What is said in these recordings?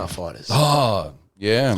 MMA fighters. Oh, yeah.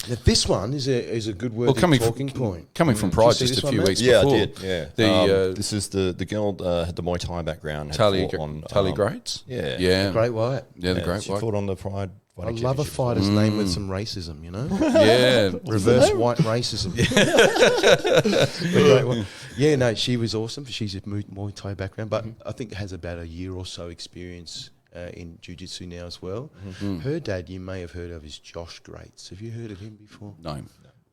Now, this one is a good word talking point. Coming from Pride Did you see just a this few one, weeks Yeah, before. I did. Yeah. The This is the girl had the Muay Thai background. Tahlia Tahlia Graetz. Yeah. Yeah. Great White. Yeah, the Great She White. fought on the Pride I Fighting love a Championship. fighter's name with some racism, you know? Yeah. Reverse white racism. The Great White. Yeah, no, she was awesome. She's a Muay Thai background, but I think has about a year or so experience in jiu-jitsu now as well. Her dad, you may have heard of, is Josh Graetz. Have you heard of him before? No.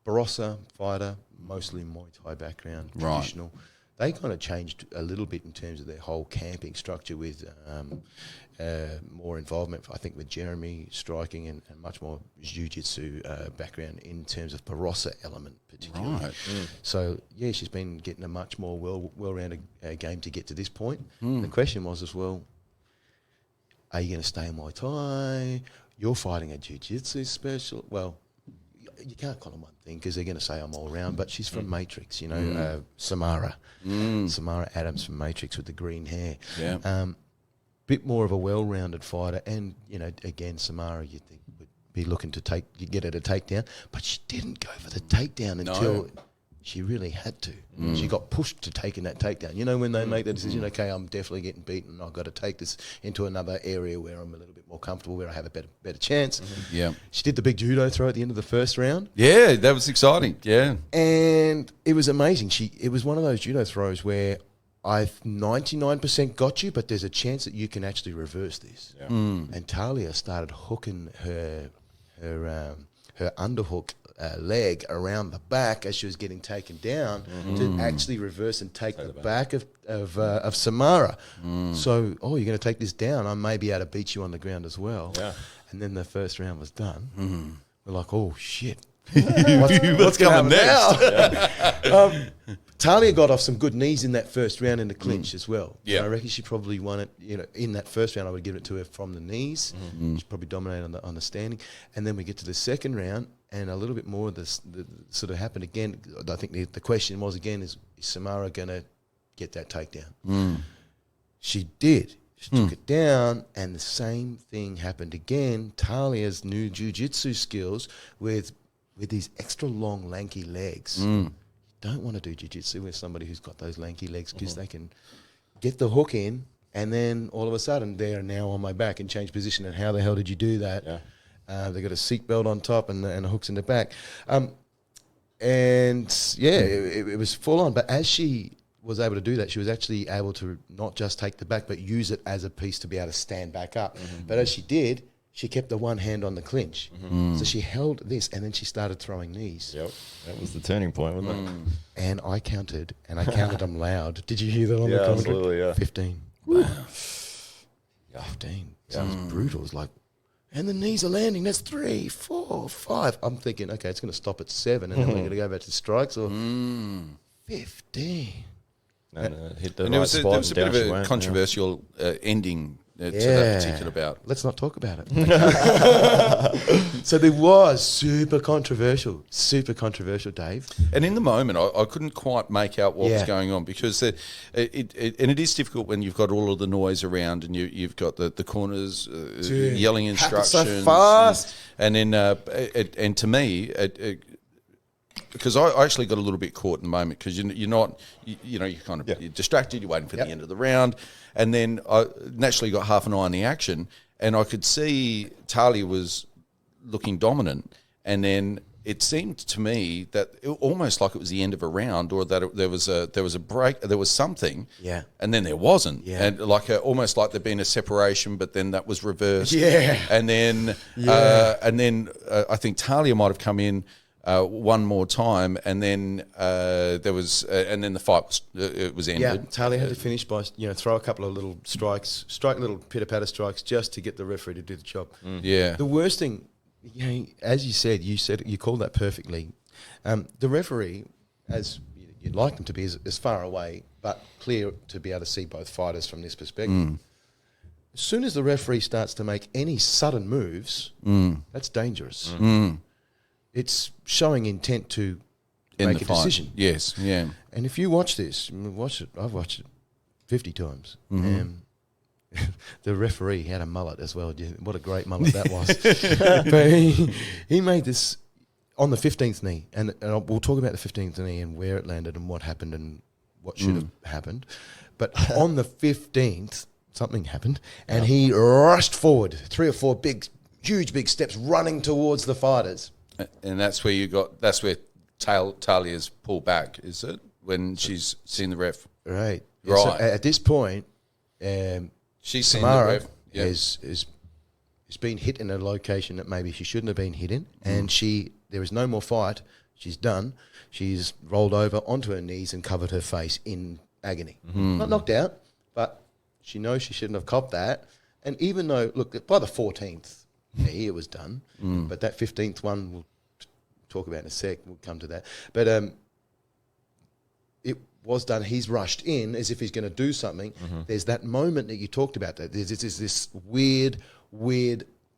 Barossa fighter, mostly Muay Thai background, Right. traditional. They kind of changed a little bit in terms of their whole camping structure with more involvement, I think, with Jeremy striking and much more jiu-jitsu background in terms of Barossa element particularly. Right. So, yeah, she's been getting a much more well-rounded game to get to this point. The question was as well, are you going to stay in Muay Thai? You're fighting a jiu-jitsu special. Well, you can't call them one thing because they're going to say I'm all round, but she's from Matrix, you know, Samara. Samara Adams from Matrix with the green hair. Yeah. Bit more of a well-rounded fighter, and, you know, again, Samara, you'd think would be looking to get her to takedown, but she didn't go for the takedown until she really had to. She got pushed to taking that takedown. You know, when they make the decision, okay, I'm definitely getting beaten, I've got to take this into another area where I'm a little bit more comfortable, where I have a better chance. Yeah. She did the big judo throw at the end of the first round. Yeah, that was exciting. Yeah. And it was amazing. It was one of those judo throws where I've 99% got you, but there's a chance that you can actually reverse this. Yeah. And Tahlia started hooking her underhook leg around the back as she was getting taken down to actually reverse and take the back of Samara. So, you're going to take this down, I may be able to beat you on the ground as well. Yeah. And then the first round was done. We're like, oh, shit. What's coming going next? Now? Tahlia got off some good knees in that first round in the clinch as well. Yeah. And I reckon she probably won it, you know, in that first round I would give it to her from the knees. She probably dominated on the standing. And then we get to the second round and a little bit more of this sort of happened again. I think the question was again, is Samara going to get that takedown? She did. She took it down, and the same thing happened again. Tahlia's new jiu-jitsu skills with these extra long, lanky legs. You don't want to do jiu-jitsu with somebody who's got those lanky legs because they can get the hook in, and then all of a sudden they're now on my back and change position. And how the hell did you do that? Yeah. They got a seat belt on top and the hooks in the back. It was full on. But as she was able to do that, she was actually able to not just take the back, but use it as a piece to be able to stand back up. But as she did, she kept the one hand on the clinch. So she held this, and then she started throwing knees. Yep. That was the turning point, wasn't it? And I counted them loud. Did you hear that on the commentary? Absolutely, yeah. 15. Wow. 15. Sounds brutal. It's like, and the knees are landing. That's 3, 4, 5. I'm thinking, okay, it's going to stop at 7, and then we're going to go back to strikes. Or 15. And hit the And right there spot. was a bit of down she a went, controversial ending to that particular bout. Let's not talk about it. So there was super controversial, Dave. And in the moment, I couldn't quite make out what was Yeah. going on because and it is difficult when you've got all of the noise around and you've got the corners yelling Happens instructions. so fast. And then, and to me, because I actually got a little bit caught in the moment because you're kind of you're distracted, you're waiting for the end of the round. And then I naturally got half an eye on the action and I could see Tahlia was looking dominant. And then it seemed to me that almost like it was the end of a round or that there was a break, there was something. Yeah. And then there wasn't. Yeah. And almost like there'd been a separation, but then that was reversed. Yeah. And then, I think Tahlia might have come in one more time, and then there was, and then the fight was ended. Yeah, Tahlia had to finish by throw a couple of little strikes, strike little pitter patter strikes just to get the referee to do the job. Yeah. The worst thing, as you called that perfectly. The referee, as you'd like them to be, is far away but clear to be able to see both fighters from this perspective. As soon as the referee starts to make any sudden moves, that's dangerous. It's showing intent to make a decision. Yes, yeah. And if you watch this, I've watched it 50 times. the referee had a mullet as well. What a great mullet that was. But he made this on the 15th knee, and we'll talk about the 15th knee and where it landed and what happened and what should have happened. But on the 15th, something happened, and he rushed forward, 3 or 4 huge big steps, running towards the fighters. And that's where Tahlia's pulled back, is it? When she's seen the ref. Right. Right. So at this point, She's seen Samara the ref. Yep. has been hit in a location that maybe she shouldn't have been hit in, and there is no more fight. She's done. She's rolled over onto her knees and covered her face in agony. Not knocked out, but she knows she shouldn't have copped that. And even though, look, by the 14th knee it was done, but that 15th one we'll talk about in a sec. We'll come to that. But it was done. He's rushed in as if he's going to do something. There's that moment that you talked about. That there's this weird,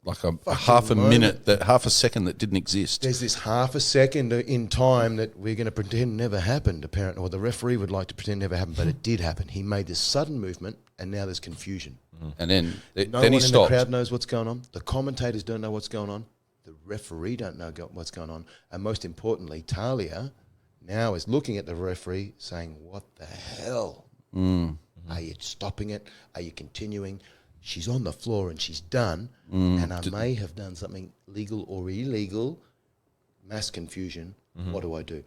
like a half a second that didn't exist. There's this half a second in time that we're going to pretend never happened, apparently, or the referee would like to pretend never happened, but it did happen. He made this sudden movement, and now there's confusion. And then No then one he in the stopped. crowd knows what's going on. The commentators don't know what's going on. The referee don't know what's going on. And most importantly, Tahlia now is looking at the referee saying, what the hell? Are you stopping it? Are you continuing? She's on the floor and she's done, and I may have done something legal or illegal. Mass confusion. What do I do?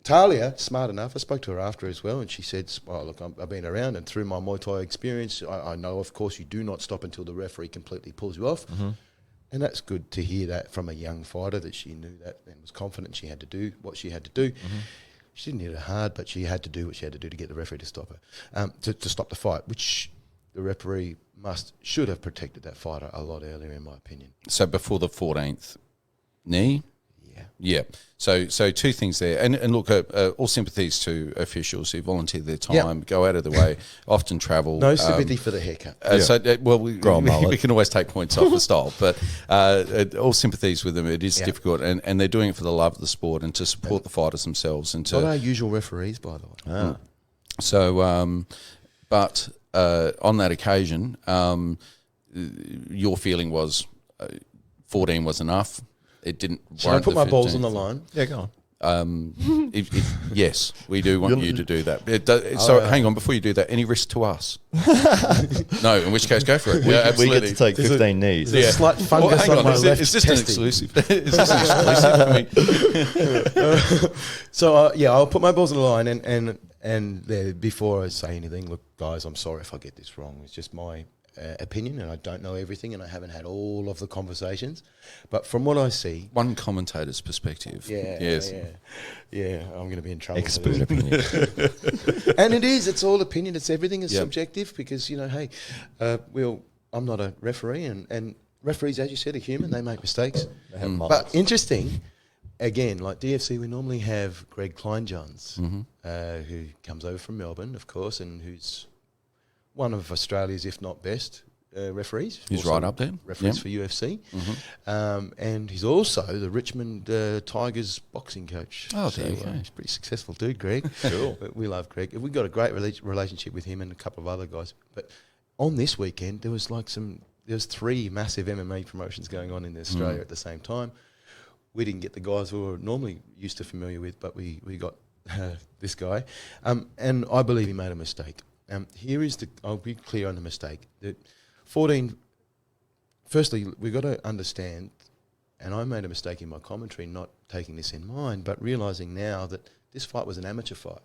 Tahlia, smart enough, I spoke to her after as well, and she said, well, look, I've been around, and through my Muay Thai experience, I know, of course, you do not stop until the referee completely pulls you off. And that's good to hear that from a young fighter, that she knew that and was confident she had to do what she had to do. She didn't hit her hard, but she had to do what she had to do to get the referee to stop her, to stop the fight, which the referee should have protected that fighter a lot earlier, in my opinion. So before the 14th knee? Yeah. So 2 things there. And look, all sympathies to officials who volunteer their time, go out of the way, often travel. No sympathy for the haircut. We can always take points off the style, but all sympathies with them. It is difficult, and they're doing it for the love of the sport and to support the fighters themselves. And Not our usual referees, by the way. So, but on that occasion, your feeling was 14 was enough. It didn't. Should I put my balls on the line? Yeah, go on. Yes, we do want you to do that. So hang on, before you do that, any risk to us? No, in which case, go for it. We get to take 15 knees. There's a slight fungus hang on my left is this an testy. exclusive? Is this an exclusive? I mean, So I'll put my balls on the line, and before I say anything, look, guys, I'm sorry if I get this wrong. It's just my opinion, and I don't know everything, and I haven't had all of the conversations. But from what I see, one commentator's perspective. Yeah, I'm going to be in trouble. Expert opinion. And it's all opinion. It's everything is subjective, because hey, I'm not a referee, and referees, as you said, are human. They make mistakes. They have But interesting. Again, like DFC, we normally have Greg Kleinjohns, who comes over from Melbourne, of course, and who's one of Australia's, if not best, referees. He's Also right up there. Referees for UFC. And he's also the Richmond Tigers boxing coach. Oh, there you go. He's a pretty successful dude, Greg. Cool. We love Greg. We've got a great relationship with him and a couple of other guys. But on this weekend, there was 3 massive MMA promotions going on in Australia at the same time. We didn't get the guys we were normally used to familiar with, but we got this guy. And I believe he made a mistake. I'll be clear on the mistake. That 14, firstly, we've got to understand, and I made a mistake in my commentary not taking this in mind, but realising now that this fight was an amateur fight.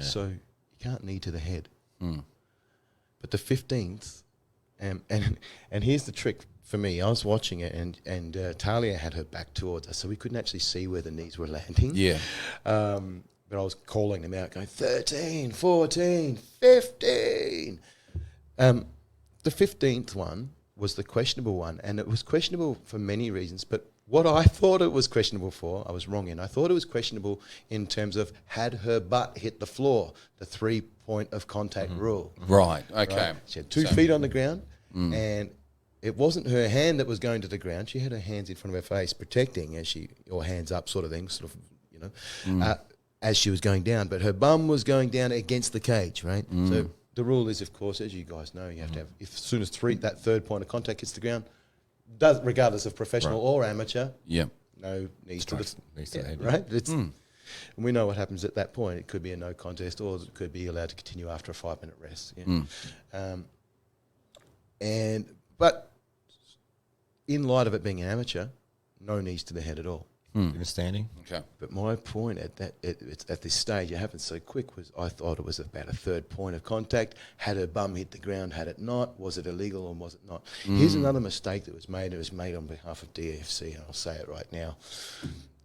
So you can't knee to the head. But the 15th, and here's the trick for me. I was watching it, and Tahlia had her back towards us, so we couldn't actually see where the knees were landing. Yeah. But I was calling them out, going 13, 14, 15. The 15th one was the questionable one, and it was questionable for many reasons. But what I thought it was questionable for, I was wrong in. I thought it was questionable in terms of had her butt hit the floor, the 3 point of contact rule. Right. Okay. Right? She had 2 feet on the ground, and it wasn't her hand that was going to the ground. She had her hands in front of her face, protecting or hands up, sort of thing, as she was going down. But her bum was going down against the cage, right? So the rule is, of course, as you guys know, you have to have, if as soon as that third point of contact hits the ground, regardless of professional or amateur, no knees to the head. Right? And we know what happens at that point. It could be a no contest, or it could be allowed to continue after a 5-minute rest. But in light of it being an amateur, no knees to the head at all. Even standing. Okay. But my point at this stage, it happened so quick, was I thought it was about a third point of contact. Had her bum hit the ground? Had it not? Was it illegal or was it not? Here's another mistake that was made. It was made on behalf of DFC, and I'll say it right now.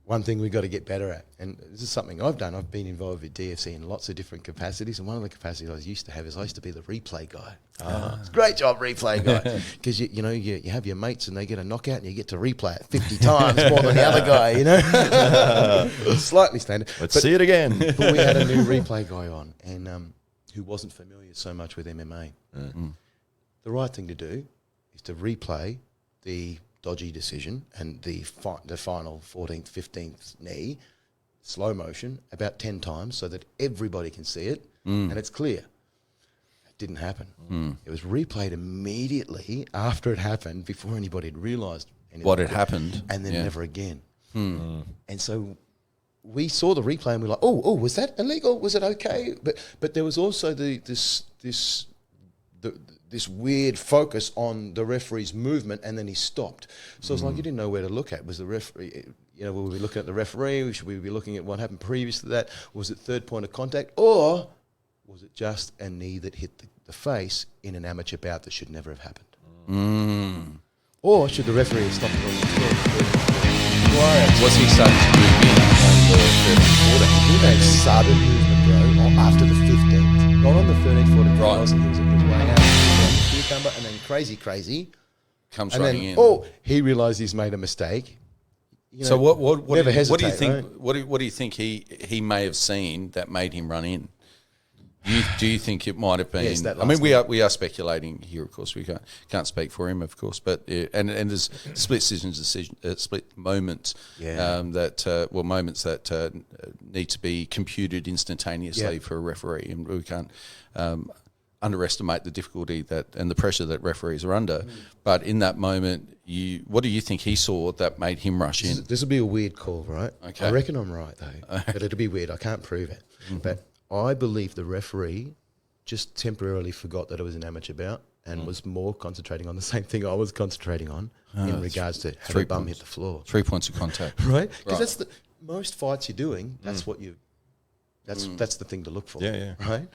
One thing we've got to get better at, and this is something I've done. I've been involved with DFC in lots of different capacities, and one of the capacities I used to have is I used to be the replay guy. It's a great job, replay guy, because you have your mates and they get a knockout and you get to replay it 50 times more than the other guy, Slightly standard. Let's see it again. But we had a new replay guy on, and who wasn't familiar so much with MMA. The right thing to do is to replay the dodgy decision and the final 14th, 15th knee, slow motion, about 10 times so that everybody can see it and it's clear. It didn't happen. It was replayed immediately after it happened, before anybody had realised what had happened. And then never again. And so we saw the replay and we were like, oh, was that illegal? Was it okay? But there was also this weird focus on the referee's movement, and then he stopped. So it's like you didn't know where to look at. Was the referee, will we be looking at the referee? Should we be looking at what happened previous to that? Was it third point of contact? Or was it just a knee that hit the face in an amateur bout that should never have happened? Or should the referee have stopped it on the floor? Was he starting to move in on the 13th, 14th? He made sudden movement, bro, after the 15th. Not on the 13th, 14th. Right. He was way out. Cucumber, and then crazy. Comes and running then, in. He realised he's made a mistake. So what do you think? Right? What do you think he may have seen that made him run in? Do you think it might have been? Yes, I mean, we are speculating here. Of course, we can't speak for him, of course. But and there's split moments moments that need to be computed instantaneously for a referee, and we can't underestimate the difficulty and the pressure that referees are under. But in that moment, what do you think he saw that made him rush in? This will be a weird call, right? Okay. I reckon I'm right though, but it'll be weird. I can't prove it, but I believe the referee just temporarily forgot that it was an amateur bout and was more concentrating on the same thing I was concentrating on in regards to how the bum hit the floor. 3 points of contact, right? Because that's most fights you're doing. That's what that's the thing to look for. Yeah. Right.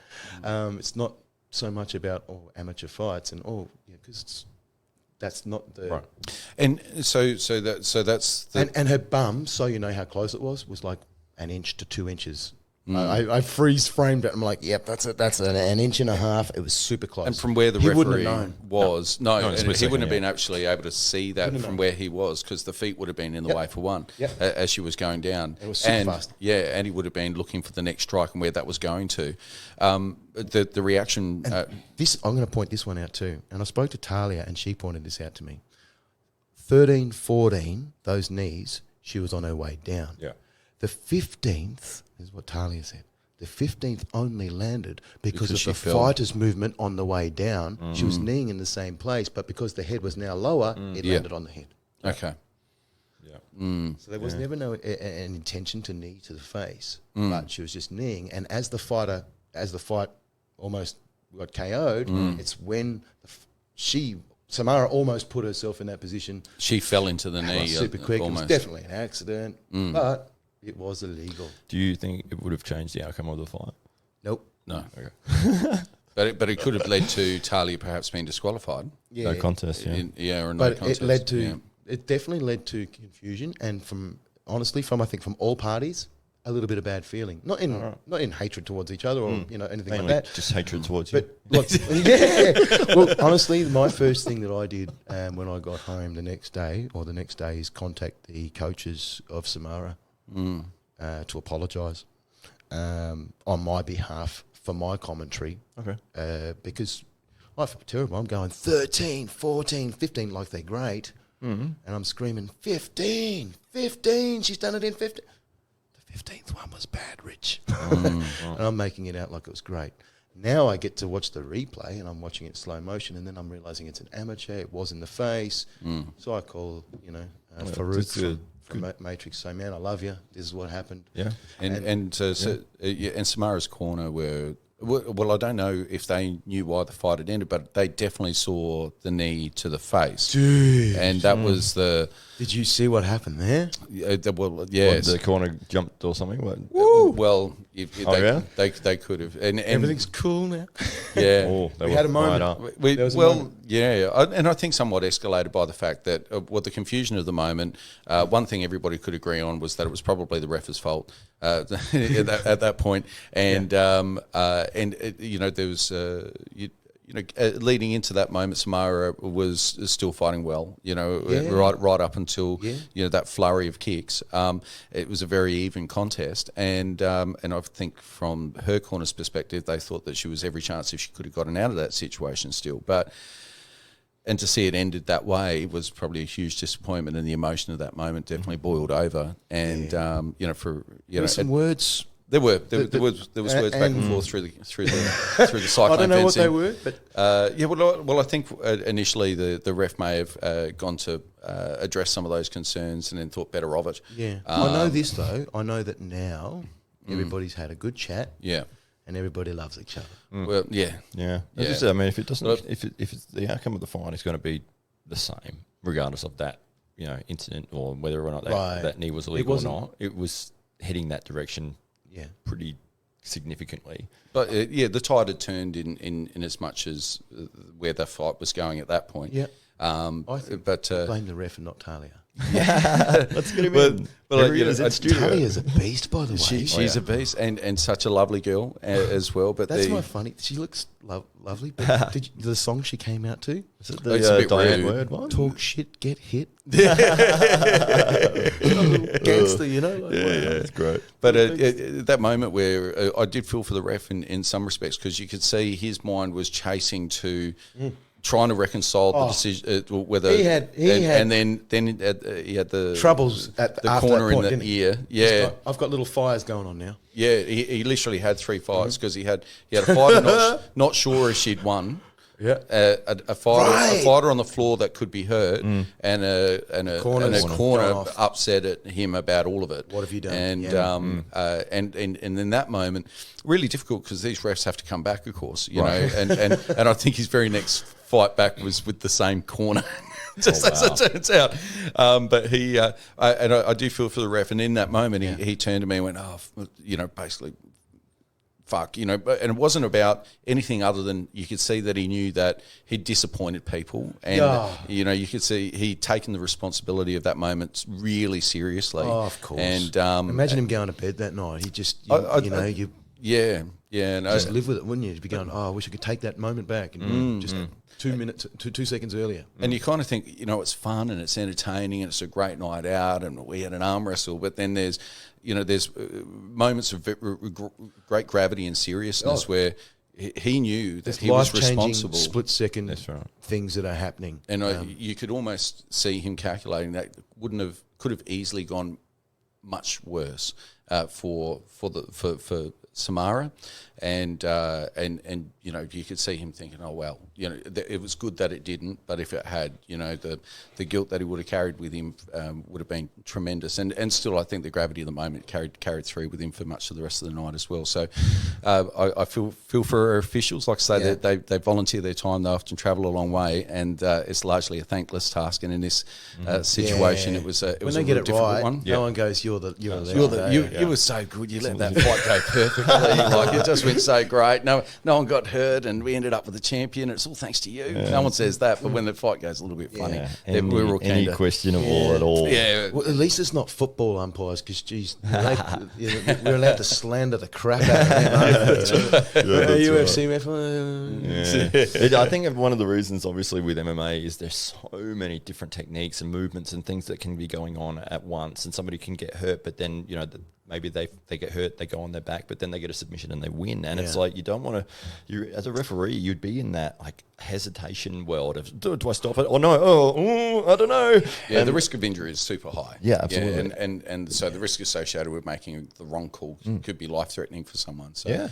It's not so much about amateur fights and because that's not the right. And so that's and her bum. So you know how close it was like an inch to 2 inches. I freeze framed it. I'm like, yep, that's it. That's an inch and a half. It was super close. And from where the referee was, he wouldn't have been actually able to see that from where he was, because the feet would have been in the way for one as she was going down. It was super fast. Yeah, and he would have been looking for the next strike and where that was going to. The reaction. I'm going to point this one out too. And I spoke to Tahlia and she pointed this out to me. 13, 14, those knees, she was on her way down. Yeah. The 15th is what Tahlia said. The 15th only landed because of the fighter's movement on the way down. She was kneeing in the same place, but because the head was now lower, it landed on the head. Okay. Yeah. So there was never an intention to knee to the face, but she was just kneeing. And as the fight almost got KO'd, it's when Samara almost put herself in that position. She fell into the knee super quick. Almost. It was definitely an accident, but it was illegal. Do you think it would have changed the outcome of the fight? Nope. No. Okay. But it could have led to Tahlia perhaps being disqualified. Yeah. No contest, yeah. Or no but contest. it led to it definitely led to confusion, and from all parties, a little bit of bad feeling. Not in hatred towards each other or anything Mainly like that. just hatred towards you. But well, honestly, my first thing that I did when I got home the next day is contact the coaches of Samara to apologise on my behalf for my commentary. Okay. Because I felt terrible. I'm going 13, 14, 15 like they're great. And I'm screaming, 15, she's done it in 15. The 15th one was bad, Rich. And I'm making it out like it was great. Now I get to watch the replay, and I'm watching it slow motion, and then I'm realizing it's an amateur. It was in the face, so I call Farouk from Matrix. Say, man, I love you. This is what happened. Yeah, and Samara's corner were. Well, I don't know if they knew why the fight had ended, but they definitely saw the knee to the face. Dude. And that was the... Did you see what happened there? Well, yes. The corner jumped or something? What? Well, they could have. And everything's cool now. Yeah. We had a moment. And I think somewhat escalated by the fact that, the confusion of the moment, one thing everybody could agree on was that it was probably the ref's fault at that point. And, there was... leading into that moment, Samara was still fighting well. Right up until that flurry of kicks. It was a very even contest, and I think from her corner's perspective, they thought that she was every chance if she could have gotten out of that situation still. And to see it ended that way was probably a huge disappointment, and the emotion of that moment definitely boiled over. And some words. There was words back and forth through the cyclone. I don't know fencing. what they were, but I think initially the ref may have gone to address some of those concerns and then thought better of it. Yeah, I know this though. I know that now everybody's had a good chat. Yeah, and everybody loves each other. Well, yeah. Just, I mean, if it doesn't, if it's the outcome of the fight is going to be the same, regardless of that incident or whether or not that knee was illegal or not, it was heading that direction. Yeah, pretty significantly. But the tide had turned in as much as where the fight was going at that point. Yeah, I blame the ref and not Tahlia. Let's get him in. Tahlia's a beast, by the way. She's a beast and such a lovely girl as well. But that's my funny. She looks lovely. But the song she came out to? Is it the Diane Word one? Talk shit, get hit. Gangster, it's great. But at that moment where I did feel for the ref in some respects, because you could see his mind was chasing to trying to reconcile the decision whether he had the troubles at the corner in the ear. Yeah, I've got little fires going on now. Yeah, he literally had 3 fights because he had a fighter not sure if she'd won. Yeah, a fighter on the floor that could be hurt, and a corner upset at him about all of it. What have you done? And and in that moment, really difficult because these refs have to come back, of course, and I think his very next fight back was with the same corner. As it turns out, but he I do feel for the ref, and in that moment he turned to me and went, basically, fuck, and it wasn't about anything other than you could see that he knew that he'd disappointed people, and you could see he'd taken the responsibility of that moment really seriously. Oh, of course. And imagine him going to bed that night. He just, you just live with it, wouldn't you? You'd be going, I wish I could take that moment back, and just 2 minutes, 2 seconds earlier. And you kind of think, it's fun and it's entertaining and it's a great night out and we had an arm wrestle, but then there's moments of great gravity and seriousness where he knew that he was responsible. Split-second things that are happening. And you could almost see him calculating that could have easily gone much worse for Samara, and you could see him thinking, oh well, it was good that it didn't, but if it had, the guilt that he would have carried with him would have been tremendous, and still I think the gravity of the moment carried through with him for much of the rest of the night as well. So I feel for our officials, like I say, they volunteer their time, they often travel a long way, and it's largely a thankless task. And in this situation, it was a difficult one. No one goes, you were so good, you let that fight go perfectly. Like it just went so great. No one got hurt, and we ended up with a champion. It's all thanks to you. Yeah. No one says that, but when the fight goes a little bit funny, we're all any questionable at all. Yeah. Well, at least it's not football umpires, because geez, we're allowed to slander the crap out of them. UFC ref. I think one of the reasons, obviously, with MMA is there's so many different techniques and movements and things that can be going on at once, and somebody can get hurt, but then maybe they get hurt, they go on their back, but then they get a submission and they win. And it's like, you don't want to, as a referee, you'd be in that like hesitation world of, do I stop it? Or no, I don't know. Yeah, and the risk of injury is super high. Yeah, absolutely. And so the risk associated with making the wrong call could be life-threatening for someone. So